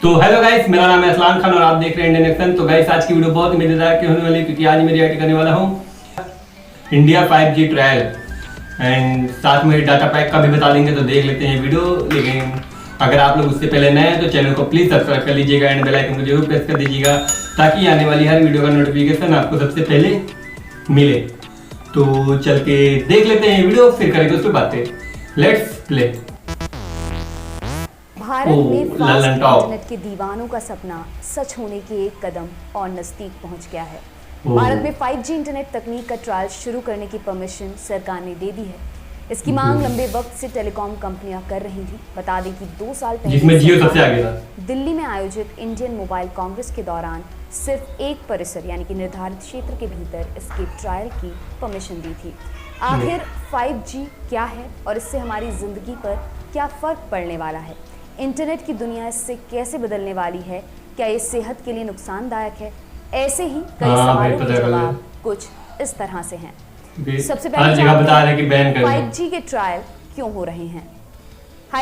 तो hello guys, मेरा नाम है असलान खान और आप देख रहे हैं इंडियन एक्शन। तो गाइस आज की वीडियो बहुत ही मजेदार की होने वाली है क्योंकि आज मैं रिएक्ट करने वाला हूँ इंडिया 5G ट्रायल एंड साथ में डाटा पैक का भी बता देंगे। तो देख लेते हैं वीडियो। लेकिन अगर आप लोग उससे पहले नए हैं तो चैनल को प्लीज सब्सक्राइब कर लीजिएगा एंड बेल आइकन को जरूर प्रेस कर दीजिएगा ताकि आने वाली हर वीडियो का नोटिफिकेशन आपको सबसे पहले मिले। तो चल के देख लेते हैं वीडियो, फिर करेंगे उस पर बातें। Let's play. भारत में फास्ट इंटरनेट के दीवानों का सपना सच होने के एक कदम और नजदीक पहुंच गया है। भारत में 5G इंटरनेट तकनीक का ट्रायल शुरू करने की परमिशन सरकार ने दे दी है। इसकी मांग लंबे वक्त से टेलीकॉम कंपनियां कर रही थी। बता दें कि 2 साल पहले जिसमें जियो सबसे आगे था, दिल्ली में आयोजित इंडियन मोबाइल कांग्रेस के दौरान सिर्फ एक परिसर यानी कि निर्धारित क्षेत्र के भीतर इसके ट्रायल की परमिशन दी थी। आखिर 5G क्या है और इससे हमारी जिंदगी पर क्या फर्क पड़ने वाला है? इंटरनेट की दुनिया इससे कैसे बदलने वाली है? क्या ये सेहत के लिए नुकसानदायक है? ऐसे ही कई सवालों के जवाब कुछ इस तरह से हैं। सबसे पहले बता रहे कि बैन कर 5G के ट्रायल क्यों हो रहे हैं?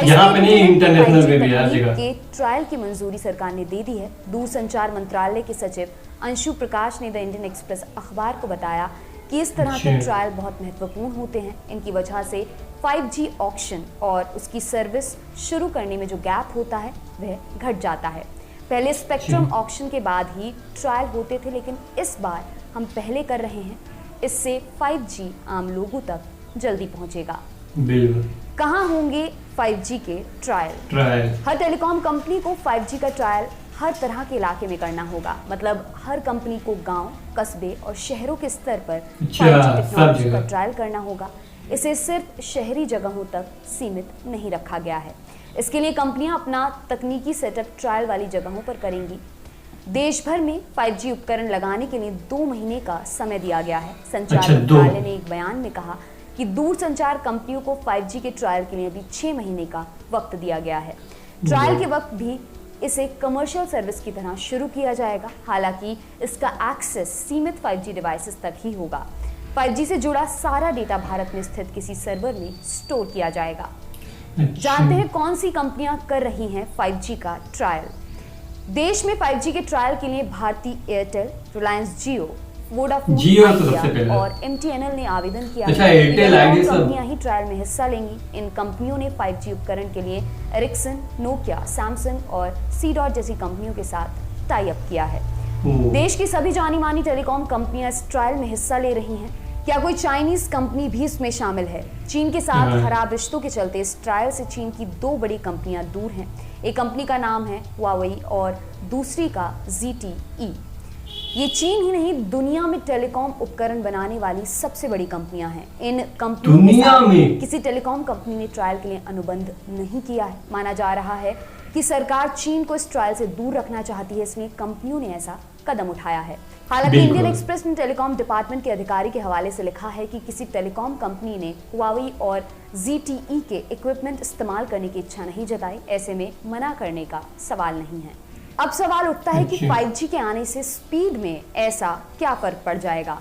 यहाँ पे नहीं, इंटरनेशनल में भी हर जगह के ट्रायल की मंजूरी सरकार ने दे दी है। दूरसंचार मंत्रालय के सचिव अंशु प्रकाश ने द इंडियन एक्सप्रेस अखबार को बताया कि इस तरह के ट्रायल बहुत महत्वपूर्ण होते हैं। इनकी वजह से 5G ऑक्शन और उसकी सर्विस शुरू करने में जो गैप होता है वह घट जाता है। पहले स्पेक्ट्रम ऑक्शन के बाद ही ट्रायल होते थे, लेकिन इस बार हम पहले कर रहे हैं। इससे 5G आम लोगों तक जल्दी पहुंचेगा। बिल्कुल। कहाँ होंगे 5G के ट्रायल? हर टेलीकॉम कंपनी को 5G का ट्रायल हर तरह के इलाके में करना होगा। मतलब हर कंपनी को गांव, कस्बे और शहरों के स्तर पर 5G टेक्नोलॉजी का ट्रायल करना होगा। इसे सिर्फ शहरी जगहों तक सीमित नहीं रखा गया है। इसके लिए कंपनियां अपना तकनीकी सेटअप ट्रायल वाली जगहों पर करेंगी। देश भर में 5G उपकरण लगाने के लिए 2 महीने का समय दिया गया है। संचार मंत्रालय ने एक बयान में कहा कि दूरसंचार कंपनियों को 5G के ट्रायल के लिए अभी 6 महीने का वक्त दिया गया है। ट्रायल के वक्त भी इसे कमर्शियल सर्विस की तरह शुरू किया जाएगा। हालांकि इसका एक्सेस सीमित 5G डिवाइसेस तक ही होगा। 5G से जुड़ा सारा डेटा भारत में स्थित किसी सर्वर में स्टोर किया जाएगा। जानते हैं कौन सी कंपनियां कर रही हैं 5G का ट्रायल? देश में 5G के ट्रायल के लिए भारती एयरटेल, रिलायंस जियो, वोडाफोन आइडिया और MTNL ने आवेदन किया है। कंपनियां ही ट्रायल में हिस्सा लेंगी। इन कंपनियों ने 5G उपकरण के लिए एरिक्सन, नोकिया, सैमसंग और C-Dot जैसी कंपनियों के साथ टाई अप किया है। देश की सभी जानी मानी टेलीकॉम कंपनियां इस ट्रायल में हिस्सा ले रही हैं। क्या कोई चाइनीज कंपनी भी इसमें शामिल है? चीन के साथ खराब रिश्तों के चलते इस ट्रायल से चीन की 2 बड़ी कंपनियां दूर हैं। एक कंपनी का नाम है हुआवेई और दूसरी का ZTE। ये चीन ही नहीं, दुनिया में टेलीकॉम उपकरण बनाने वाली सबसे बड़ी कंपनियां हैं। इन कंपनियों के साथ किसी टेलीकॉम कंपनी ने ट्रायल के लिए अनुबंध नहीं किया है। माना जा रहा है कि सरकार चीन को इस ट्रायल से दूर रखना चाहती है, इसलिए कंपनियों ने ऐसा कदम उठाया है। हालांकि इंडियन एक्सप्रेस ने टेलीकॉम डिपार्टमेंट के अधिकारी के हवाले से लिखा है कि किसी टेलीकॉम कंपनी ने हुआवेई और ZTE के इक्विपमेंट इस्तेमाल करने की इच्छा नहीं जताई। ऐसे में मना करने का सवाल नहीं है। अब सवाल उठता है कि 5G के आने से स्पीड में ऐसा क्या फर्क पड़ जाएगा?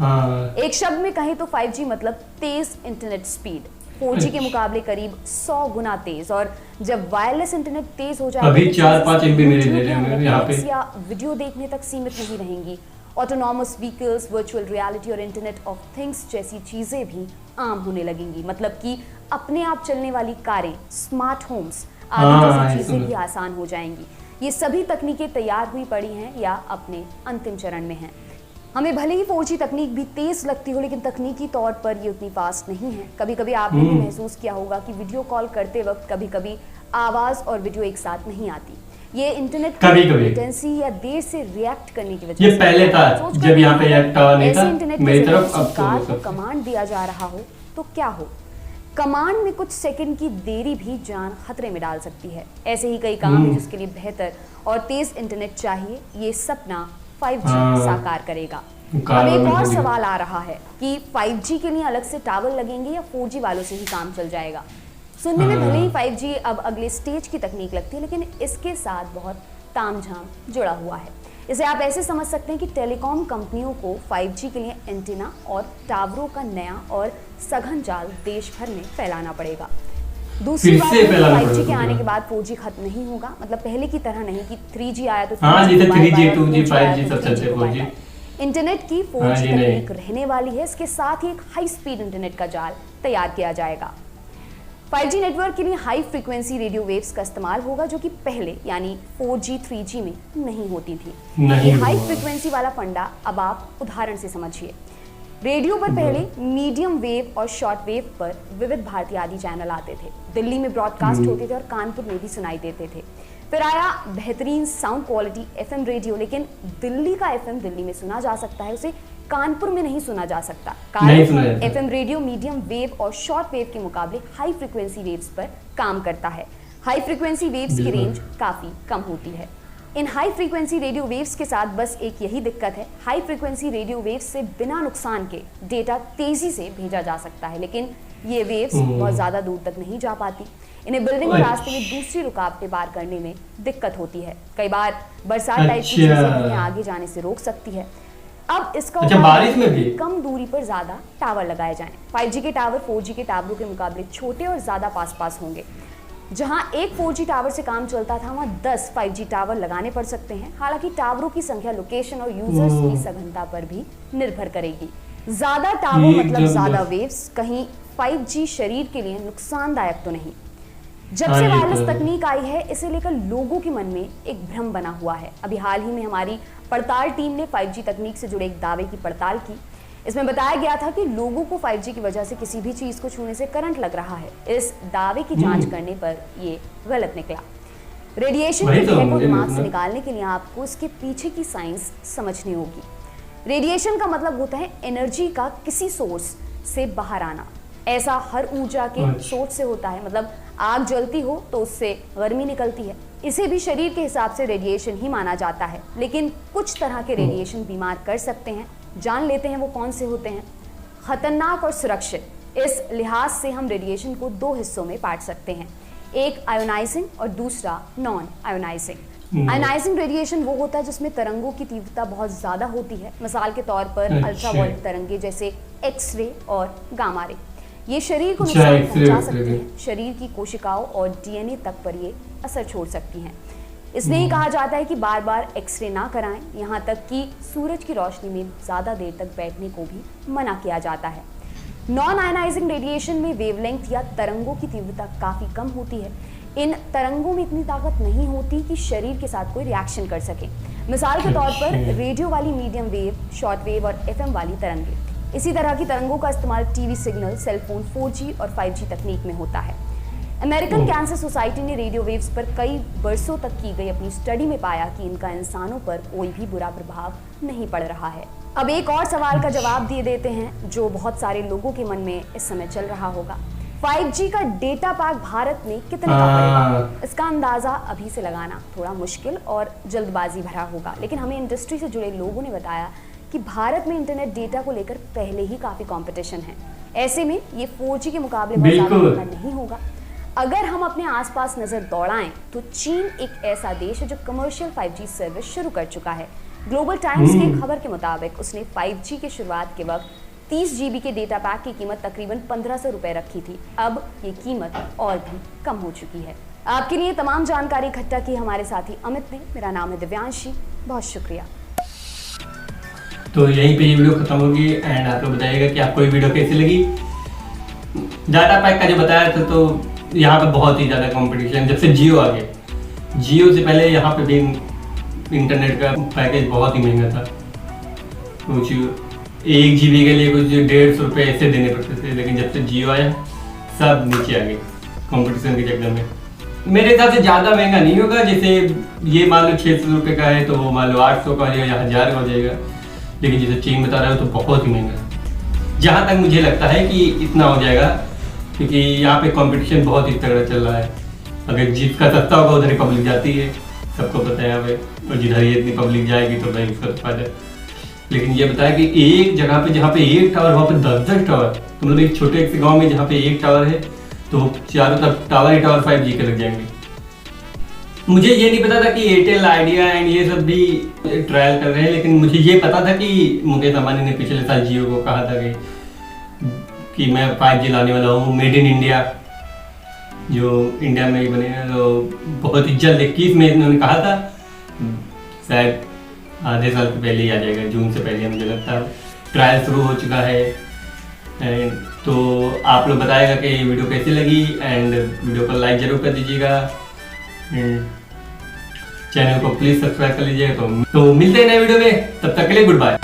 एक शब्द में कहें तो 5G मतलब तेज इंटरनेट स्पीड। 4G के मुकाबले करीब 100 गुना तेज। और जब वायरलेस इंटरनेट तेज हो जाएगा अभी 4-5 MB मेरे ले रहे हैं यहाँ पे या वीडियो देखने तक सीमित नहीं रहेंगी। ऑटोनॉमस व्हीकल्स, वर्चुअल रियलिटी और इंटरनेट ऑफ थिंग्स जैसी चीजें भी आम होने लगेंगी। मतलब कि अपने आप चलने वाली कारें, स्मार्ट होम्स आदि जैसी चीजें भी आसान हो जाएंगी। ये सभी तकनीकें तैयार हुई पड़ी हैं या अपने अंतिम चरण में हैं। हमें भले ही 4G तकनीक भी तेज लगती हो, लेकिन तकनीकी तौर पर ये उतनी फास्ट नहीं है। कभी कभी आपने भी महसूस किया होगा कि वीडियो कॉल करते वक्त कभी कभी आवाज और वीडियो एक साथ नहीं आती। ये इंटरनेट की लेटेंसी या देर से रिएक्ट करने की वजह से पहले था जब यहाँ पे नहीं था मेरी तरफ। अब तो कमांड दिया जा रहा हो तो क्या हो? कमांड में कुछ सेकंड की देरी भी जान खतरे में डाल सकती है। ऐसे ही कई काम हैं जिसके लिए बेहतर और तेज इंटरनेट चाहिए। ये सपना 5G साकार करेगा। अब एक और सवाल आ रहा है कि 5G के लिए अलग से टावर लगेंगे या 4G वालों से ही काम चल जाएगा? सुनने में भले ही 5G अब अगले स्टेज की तकनीक लगती है, लेकिन इसके साथ बहुत तामझाम जुड़ा हुआ है। इसे आप ऐसे समझ सकते हैं कि टेलीकॉम कंपनियों को 5G के लिए एंटीना और टावरों का नया और सघन जाल देश भर में फैलाना पड़ेगा। दूसरी फिर बात से फैलाना 5G के पड़ेगा। आने के बाद 4G खत्म नहीं होगा, मतलब पहले की तरह नहीं कि 3G आया तो हाँ, 3G जैसे को bye 3G, bye, 2G, 4G आया 5G तो सब चलते 3G को 4G। bye bye। इंटरनेट की 4G हाँ जी, नहीं। तकनीक रहने वाली है, इसके साथ ही एक हाई स्पीड इंटरनेट का जाल तैयार किया जाएगा। 5G नेटवर्क के लिए हाई फ्रीक्वेंसी रेडियो वेव्स का इस्तेमाल होगा, जो कि पहले यानी 4G 3G में नहीं होती थी। नहीं ये हाई होगा। फ्रीक्वेंसी वाला फंडा अब आप उदाहरण से समझिए। रेडियो पर पहले मीडियम वेव और शॉर्ट वेव पर विविध भारती आदि चैनल आते थे, दिल्ली में ब्रॉडकास्ट होते थे और कानपुर में भी सुनाई देते थे। फिर आया बेहतरीन साउंड क्वालिटी FM रेडियो, लेकिन दिल्ली का FM दिल्ली में सुना जा सकता है, उसे कानपुर में नहीं सुना जा सकता। नहीं सुना कारण जाता। FM रेडियो मीडियम वेव और शॉर्ट वेव के मुकाबले हाई फ्रीक्वेंसी वेव्स पर काम करता है। हाई फ्रीक्वेंसी वेव्स की बिल्कुल। रेंज काफी कम होती है। इन हाई फ्रीक्वेंसी रेडियो वेव्स के साथ बस एक यही दिक्कत है, हाई फ्रीक्वेंसी रेडियो वेव्स से बिना नुकसान के डेटा तेजी से भेजा जा सकता है, लेकिन ये वेव्स बहुत ज्यादा दूर तक नहीं जा पाती। इन्हें बिल्डिंग और रास्ते में दूसरी रुकावटें पार करने में दिक्कत होती है। कई बार बरसात टाइप की चीजें इन्हें आगे जाने से रोक सकती है। अब इसका अच्छा, उपाय बारिश में है कि भी? कम दूरी पर ज्यादा टावर लगाए जाएं। 5G के टावर 4G के टावरों के मुकाबले छोटे और ज्यादा पास होंगे। जहां एक 4G टावर से काम चलता था, वहां 10 5G टावर लगाने पड़ सकते हैं। हालांकि टावरों की संख्या लोकेशन और यूजर्स की सघनता पर भी निर्भर करेगी। ज्यादा टावर ये मतलब जब- ज्यादा वेव्स, कहीं 5G शरीर के लिए नुकसानदायक तो नहीं। जब हाँ, से ये तो वायरलेस है। तकनीक आई है, इसे लेकर लोगों के मन में एक भ्रम बना हुआ है। अभी हाल ही में हमारी पड़ताल टीम ने 5G तकनीक से जुड़े एक दावे की पड़ताल की। इसमें बताया गया था कि लोगों को 5G की वजह से किसी भी चीज को छूने से करंट लग रहा है। इस दावे की जांच करने पर ये गलत निकला। रेडिएशन वही के तो भय को मुझे दिमाग से लगता है। निकालने के लिए आपको इसके पीछे की साइंस समझनी होगी। रेडिएशन का मतलब होता है एनर्जी का किसी सोर्स से बाहर आना। ऐसा हर ऊर्जा के अच्छा। सोर्स से होता है, मतलब आग जलती हो तो उससे गर्मी निकलती है। इसे भी शरीर के हिसाब से रेडिएशन ही माना जाता है, लेकिन कुछ तरह के रेडिएशन बीमार कर सकते हैं। जान लेते हैं वो कौन से होते हैं। खतरनाक और सुरक्षित। इस लिहाज से हम रेडिएशन को दो हिस्सों में बांट सकते हैं, एक आयोनाइजिंग और दूसरा नॉन आयोनाइजिंग। आयोनाइजिंग रेडिएशन वो होता है जिसमें तरंगों की तीव्रता बहुत ज्यादा होती है। मिसाल के तौर पर अच्छा। अल्ट्रावायलेट तरंगे जैसे एक्सरे और गामा रे। ये शरीर को अच्छा, नुकसान एक्सरे पहुंचा वेक्सरे सकती भी। हैं। शरीर की कोशिकाओं और DNA तक पर ये असर छोड़ सकती हैं। इसलिए ही कहा जाता है कि बार बार एक्सरे ना कराएं, यहाँ तक कि सूरज की रोशनी में ज़्यादा देर तक बैठने को भी मना किया जाता है। नॉन आयनाइजिंग रेडिएशन में वेवलेंथ या तरंगों की तीव्रता काफ़ी कम होती है। इन तरंगों में इतनी ताकत नहीं होती कि शरीर के साथ कोई रिएक्शन कर सके। मिसाल के तौर पर रेडियो वाली मीडियम वेव, शॉर्ट वेव और FM वाली तरंगे। इसी तरह की तरंगों का इस्तेमाल टीवी सिग्नल, सेलफोन, 4G और 5G तकनीक में होता है। अमेरिकन कैंसर सोसाइटी ने रेडियो वेव्स पर कई वर्षों तक की गई अपनी स्टडी में पाया कि इनका इंसानों पर कोई भी बुरा प्रभाव नहीं पड़ रहा है। अब एक और सवाल का जवाब दिए देते हैं जो बहुत सारे लोगों के मन में इस समय चल रहा होगा। 5G का डेटा पैक भारत में कितने का पड़ेगा? इसका अंदाजा अभी से लगाना थोड़ा मुश्किल और जल्दबाजी भरा होगा, लेकिन हमें इंडस्ट्री से जुड़े लोगों ने बताया कि भारत में इंटरनेट डेटा को लेकर पहले ही काफी कंपटीशन है। ऐसे में ये 4G के मुकाबले बहुत ज्यादा बिल्कुल। महंगा नहीं होगा। अगर हम अपने आसपास नजर दौड़ाएं तो चीन एक ऐसा देश है जो कमर्शियल 5G सर्विस शुरू कर चुका है। ग्लोबल टाइम्स की खबर के मुताबिक उसने 5G के शुरुआत के वक्त 30 GB के डेटा पैक की कीमत तकरीबन 1500 रुपए रखी थी। अब ये कीमत और भी कम हो चुकी है। आपके लिए तमाम जानकारी इकट्ठा की हमारे साथी अमित ने। मेरा नाम है दिव्यांशी, बहुत शुक्रिया। तो यहीं पे ये वीडियो खत्म होगी एंड आप लोग बताइएगा कि आपको ये वीडियो कैसी लगी। डाटा पैक का जो बताया था, तो यहाँ पे बहुत ही ज़्यादा कंपटीशन जब से जियो आ गया। जियो से पहले यहाँ पे भी इंटरनेट का पैकेज बहुत ही महंगा था। कुछ 1 GB के लिए कुछ 150 रुपये ऐसे देने पड़ते थे, लेकिन जब से जियो आया सब नीचे आ गए कंपटीशन के चक्कर में। मेरे हिसाब से ज़्यादा महंगा नहीं होगा। जैसे ये मान लो 600 रुपये का है तो वो मान लो 800 का हो जाएगा या 1000 का हो जाएगा, लेकिन जैसे चीन बता रहा है तो बहुत ही महंगा है। जहाँ तक मुझे लगता है कि इतना हो जाएगा, क्योंकि यहाँ पे कंपटीशन बहुत ही तगड़ा चल रहा है। अगर जिसका सस्ता होगा उधर ही पब्लिक जाती है, सबको पता है यहाँ पे, और जिधर ये इतनी पब्लिक जाएगी तो भाई उसका फायदा। लेकिन ये बताया कि एक जगह पे जहाँ पे एक टावर, वहाँ पे 10-10 टावर, तो मतलब एक छोटे से गाँव में जहाँ पे एक टावर है तो चारों तरफ टावर ही टावर 5G के लग जाएंगे। मुझे ये नहीं पता था कि एयरटेल, आइडिया एंड ये सब भी ट्रायल कर रहे हैं, लेकिन मुझे ये पता था कि मुकेश अंबानी ने पिछले साल जियो को कहा था कि मैं 5G लाने वाला हूँ, मेड इन इंडिया। जो इंडिया में ही बनेगा, तो बहुत ही जल्द 21 में इन्होंने कहा था, शायद आधे साल के पहले ही आ जाएगा, जून से पहले मुझे लगता है। ट्रायल शुरू हो चुका है। एंड तो आप लोग बताएगा कि ये वीडियो कैसी लगी, एंड वीडियो को लाइक जरूर कर दीजिएगा, एंड चैनल को प्लीज़ सब्सक्राइब कर लीजिएगा। तो मिलते हैं नए वीडियो में, तब तक के लिए गुड बाय।